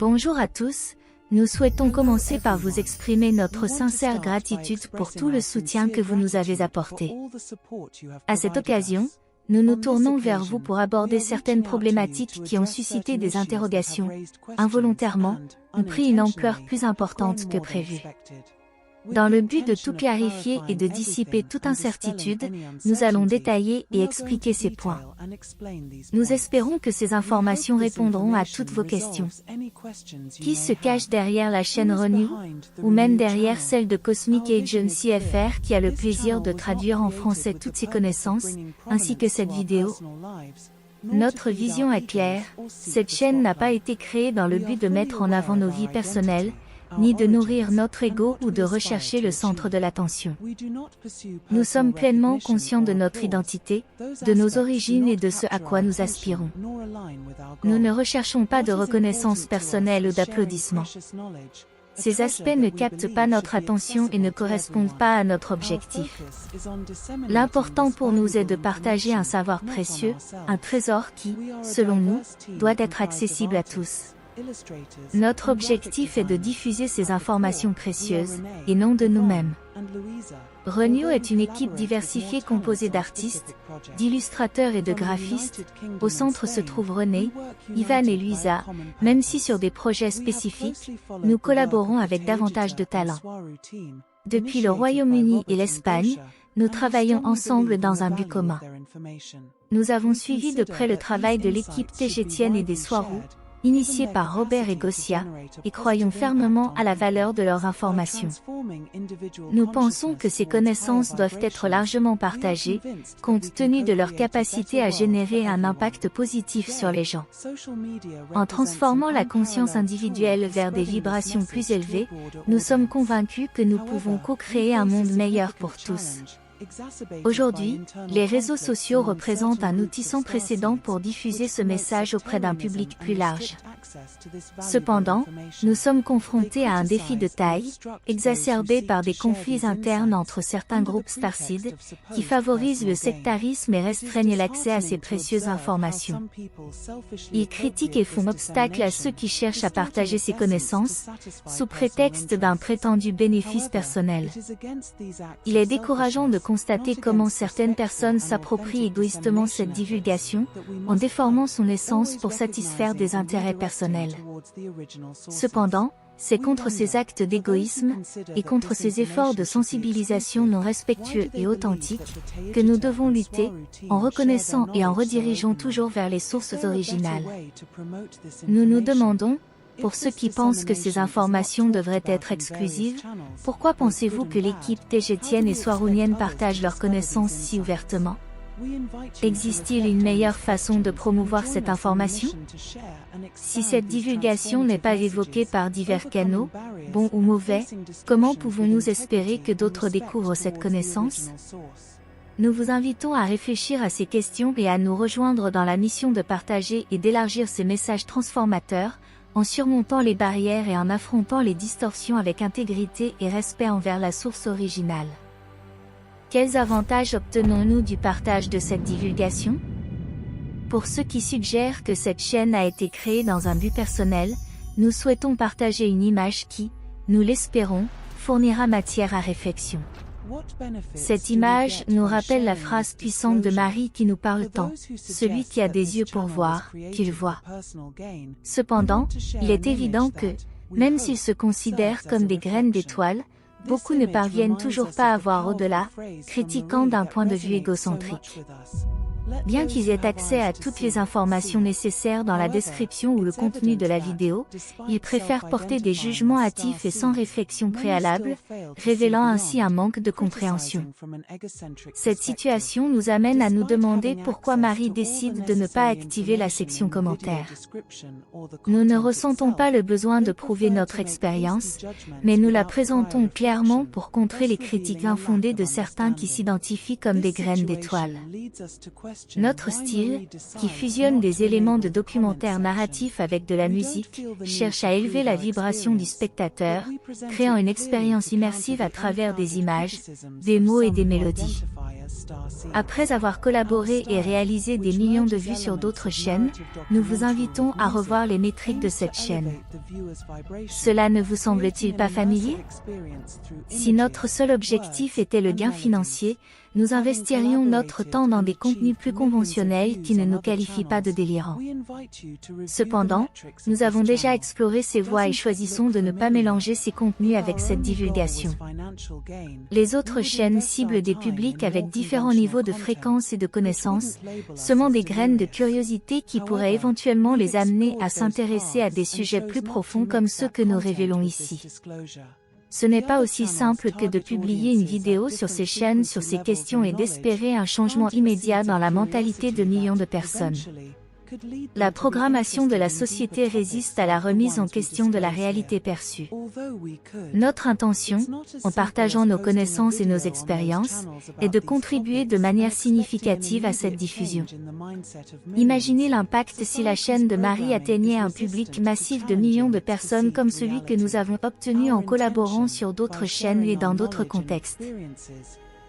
Bonjour à tous, nous souhaitons commencer par vous exprimer notre sincère gratitude pour tout le soutien que vous nous avez apporté. À cette occasion, nous nous tournons vers vous pour aborder certaines problématiques qui ont suscité des interrogations, involontairement, ou pris une ampleur plus importante que prévu. Dans le but de tout clarifier et de dissiper toute incertitude, nous allons détailler et expliquer ces points. Nous espérons que ces informations répondront à toutes vos questions. Qui se cache derrière la chaîne Renew, ou même derrière celle de Cosmic Agency FR qui a le plaisir de traduire en français toutes ces connaissances, ainsi que cette vidéo? Notre vision est claire, cette chaîne n'a pas été créée dans le but de mettre en avant nos vies personnelles, ni de nourrir notre ego ou de rechercher le centre de l'attention. Nous sommes pleinement conscients de notre identité, de nos origines et de ce à quoi nous aspirons. Nous ne recherchons pas de reconnaissance personnelle ou d'applaudissements. Ces aspects ne captent pas notre attention et ne correspondent pas à notre objectif. L'important pour nous est de partager un savoir précieux, un trésor qui, selon nous, doit être accessible à tous. Notre objectif est de diffuser ces informations précieuses, et non de nous-mêmes. Renew est une équipe diversifiée composée d'artistes, d'illustrateurs et de graphistes. Au centre se trouvent René, Ivan et Luisa. Même si sur des projets spécifiques, nous collaborons avec davantage de talents. Depuis le Royaume-Uni et l'Espagne, nous travaillons ensemble dans un but commun. Nous avons suivi de près le travail de l'équipe Tegetienne et des Swarou, initiée par Robert et Gossia, et croyons fermement à la valeur de leurs informations. Nous pensons que ces connaissances doivent être largement partagées, compte tenu de leur capacité à générer un impact positif sur les gens. En transformant la conscience individuelle vers des vibrations plus élevées, nous sommes convaincus que nous pouvons co-créer un monde meilleur pour tous. Aujourd'hui, les réseaux sociaux représentent un outil sans précédent pour diffuser ce message auprès d'un public plus large. Cependant, nous sommes confrontés à un défi de taille, exacerbé par des conflits internes entre certains groupes Starseed, qui favorisent le sectarisme et restreignent l'accès à ces précieuses informations. Ils critiquent et font obstacle à ceux qui cherchent à partager ces connaissances, sous prétexte d'un prétendu bénéfice personnel. Il est décourageant de constater comment certaines personnes s'approprient égoïstement cette divulgation, en déformant son essence pour satisfaire des intérêts personnels. Cependant, c'est contre ces actes d'égoïsme, et contre ces efforts de sensibilisation non respectueux et authentiques, que nous devons lutter, en reconnaissant et en redirigeant toujours vers les sources originales. Nous nous demandons, pour ceux qui pensent que ces informations devraient être exclusives, pourquoi pensez-vous que l'équipe Tegetienne et Swarounienne partagent leurs connaissances si ouvertement? Existe-t-il une meilleure façon de promouvoir cette information? Si cette divulgation n'est pas évoquée par divers canaux, bons ou mauvais, comment pouvons-nous espérer que d'autres découvrent cette connaissance? Nous vous invitons à réfléchir à ces questions et à nous rejoindre dans la mission de partager et d'élargir ces messages transformateurs, en surmontant les barrières et en affrontant les distorsions avec intégrité et respect envers la source originale. Quels avantages obtenons-nous du partage de cette divulgation? Pour ceux qui suggèrent que cette chaîne a été créée dans un but personnel, nous souhaitons partager une image qui, nous l'espérons, fournira matière à réflexion. Cette image nous rappelle la phrase puissante de Marie qui nous parle tant, « Celui qui a des yeux pour voir, qu'il voit ». Cependant, il est évident que, même s'ils se considèrent comme des graines d'étoiles, beaucoup ne parviennent toujours pas à voir au-delà, critiquant d'un point de vue égocentrique. Bien qu'ils aient accès à toutes les informations nécessaires dans la description ou le contenu de la vidéo, ils préfèrent porter des jugements hâtifs et sans réflexion préalable, révélant ainsi un manque de compréhension. Cette situation nous amène à nous demander pourquoi Marie décide de ne pas activer la section commentaires. Nous ne ressentons pas le besoin de prouver notre expérience, mais nous la présentons clairement pour contrer les critiques infondées de certains qui s'identifient comme des graines d'étoiles. Notre style, qui fusionne des éléments de documentaire narratif avec de la musique, cherche à élever la vibration du spectateur, créant une expérience immersive à travers des images, des mots et des mélodies. Après avoir collaboré et réalisé des millions de vues sur d'autres chaînes, nous vous invitons à revoir les métriques de cette chaîne. Cela ne vous semble-t-il pas familier? Si notre seul objectif était le gain financier, nous investirions notre temps dans des contenus plus conventionnels qui ne nous qualifient pas de délirants. Cependant, nous avons déjà exploré ces voies et choisissons de ne pas mélanger ces contenus avec cette divulgation. Les autres chaînes ciblent des publics avec différents niveaux de fréquence et de connaissances, semant des graines de curiosité qui pourraient éventuellement les amener à s'intéresser à des sujets plus profonds comme ceux que nous révélons ici. Ce n'est pas aussi simple que de publier une vidéo sur ces chaînes sur ces questions et d'espérer un changement immédiat dans la mentalité de millions de personnes. La programmation de la société résiste à la remise en question de la réalité perçue. Notre intention, en partageant nos connaissances et nos expériences, est de contribuer de manière significative à cette diffusion. Imaginez l'impact si la chaîne de Marie atteignait un public massif de millions de personnes comme celui que nous avons obtenu en collaborant sur d'autres chaînes et dans d'autres contextes.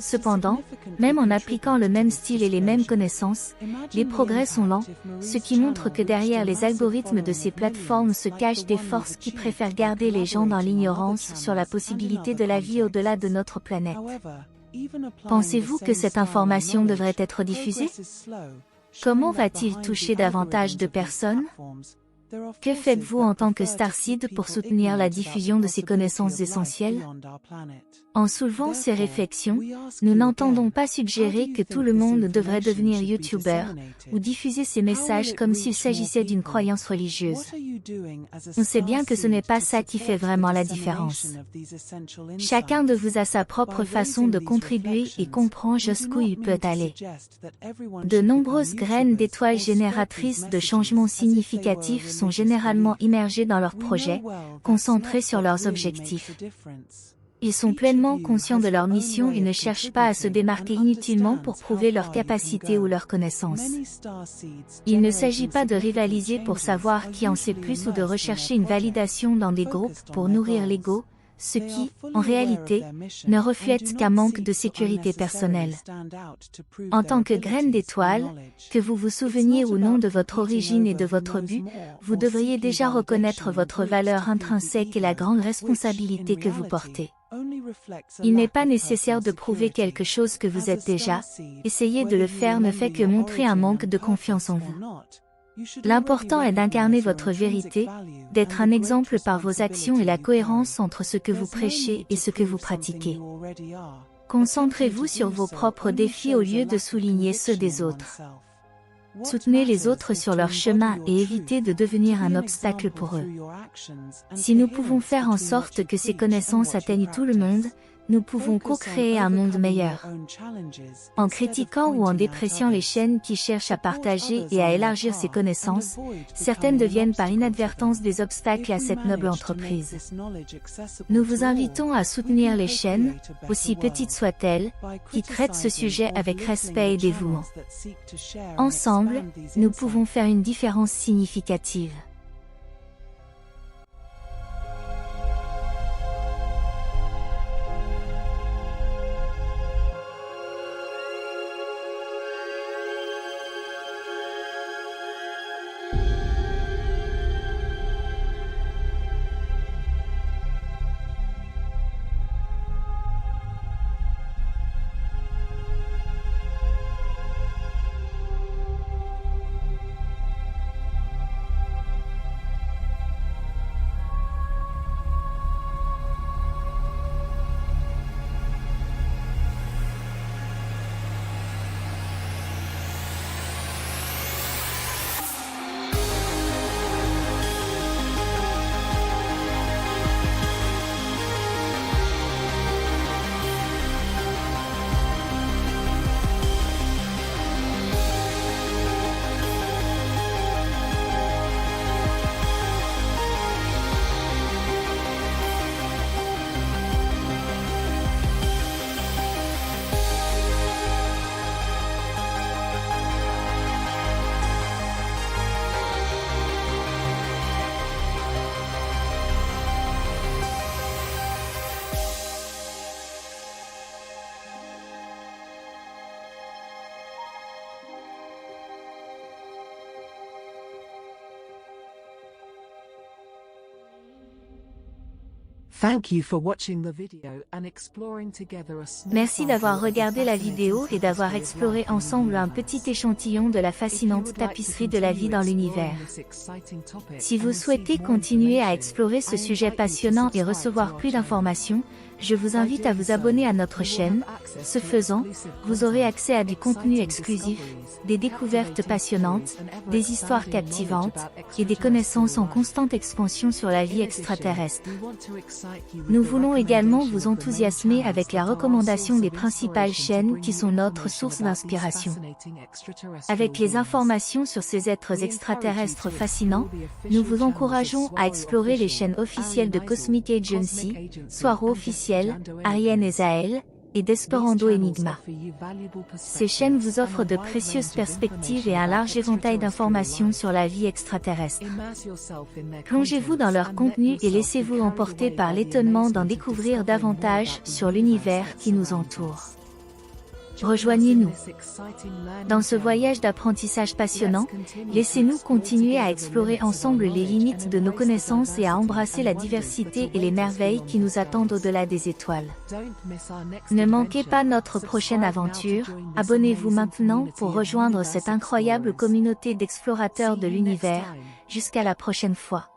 Cependant, même en appliquant le même style et les mêmes connaissances, les progrès sont lents, ce qui montre que derrière les algorithmes de ces plateformes se cachent des forces qui préfèrent garder les gens dans l'ignorance sur la possibilité de la vie au-delà de notre planète. Pensez-vous que cette information devrait être diffusée? Comment va-t-il toucher davantage de personnes? Que faites-vous en tant que Starseed pour soutenir la diffusion de ces connaissances essentielles? En soulevant ces réflexions, nous n'entendons pas suggérer que tout le monde devrait devenir YouTuber, ou diffuser ces messages comme s'il s'agissait d'une croyance religieuse. On sait bien que ce n'est pas ça qui fait vraiment la différence. Chacun de vous a sa propre façon de contribuer et comprend jusqu'où il peut aller. De nombreuses graines d'étoiles génératrices de changements significatifs sont généralement immergées dans leurs projets, concentrés sur leurs objectifs. Ils sont pleinement conscients de leur mission et ne cherchent pas à se démarquer inutilement pour prouver leur capacité ou leur connaissance. Il ne s'agit pas de rivaliser pour savoir qui en sait plus ou de rechercher une validation dans des groupes pour nourrir l'ego, ce qui, en réalité, ne reflète qu'un manque de sécurité personnelle. En tant que graine d'étoile, que vous vous souveniez ou non de votre origine et de votre but, vous devriez déjà reconnaître votre valeur intrinsèque et la grande responsabilité que vous portez. Il n'est pas nécessaire de prouver quelque chose que vous êtes déjà, essayer de le faire ne fait que montrer un manque de confiance en vous. L'important est d'incarner votre vérité, d'être un exemple par vos actions et la cohérence entre ce que vous prêchez et ce que vous pratiquez. Concentrez-vous sur vos propres défis au lieu de souligner ceux des autres. Soutenez les autres sur leur chemin et évitez de devenir un obstacle pour eux. Si nous pouvons faire en sorte que ces connaissances atteignent tout le monde, nous pouvons co-créer un monde meilleur. En critiquant ou en dépréciant les chaînes qui cherchent à partager et à élargir ces connaissances, certaines deviennent par inadvertance des obstacles à cette noble entreprise. Nous vous invitons à soutenir les chaînes, aussi petites soient-elles, qui traitent ce sujet avec respect et dévouement. Ensemble, nous pouvons faire une différence significative. Merci d'avoir regardé la vidéo et d'avoir exploré ensemble un petit échantillon de la fascinante tapisserie de la vie dans l'univers. Si vous souhaitez continuer à explorer ce sujet passionnant et recevoir plus d'informations, je vous invite à vous abonner à notre chaîne. Ce faisant, vous aurez accès à du contenu exclusif, des découvertes passionnantes, des histoires captivantes, et des connaissances en constante expansion sur la vie extraterrestre. Nous voulons également vous enthousiasmer avec la recommandation des principales chaînes qui sont notre source d'inspiration. Avec les informations sur ces êtres extraterrestres fascinants, nous vous encourageons à explorer les chaînes officielles de Cosmic Agency, Swaro officiel, Ariane et Zahel, et d'Esperando Enigma. Ces chaînes vous offrent de précieuses perspectives et un large éventail d'informations sur la vie extraterrestre. Plongez-vous dans leur contenu et laissez-vous emporter par l'étonnement d'en découvrir davantage sur l'univers qui nous entoure. Rejoignez-nous. Dans ce voyage d'apprentissage passionnant, laissez-nous continuer à explorer ensemble les limites de nos connaissances et à embrasser la diversité et les merveilles qui nous attendent au-delà des étoiles. Ne manquez pas notre prochaine aventure, abonnez-vous maintenant pour rejoindre cette incroyable communauté d'explorateurs de l'univers. Jusqu'à la prochaine fois.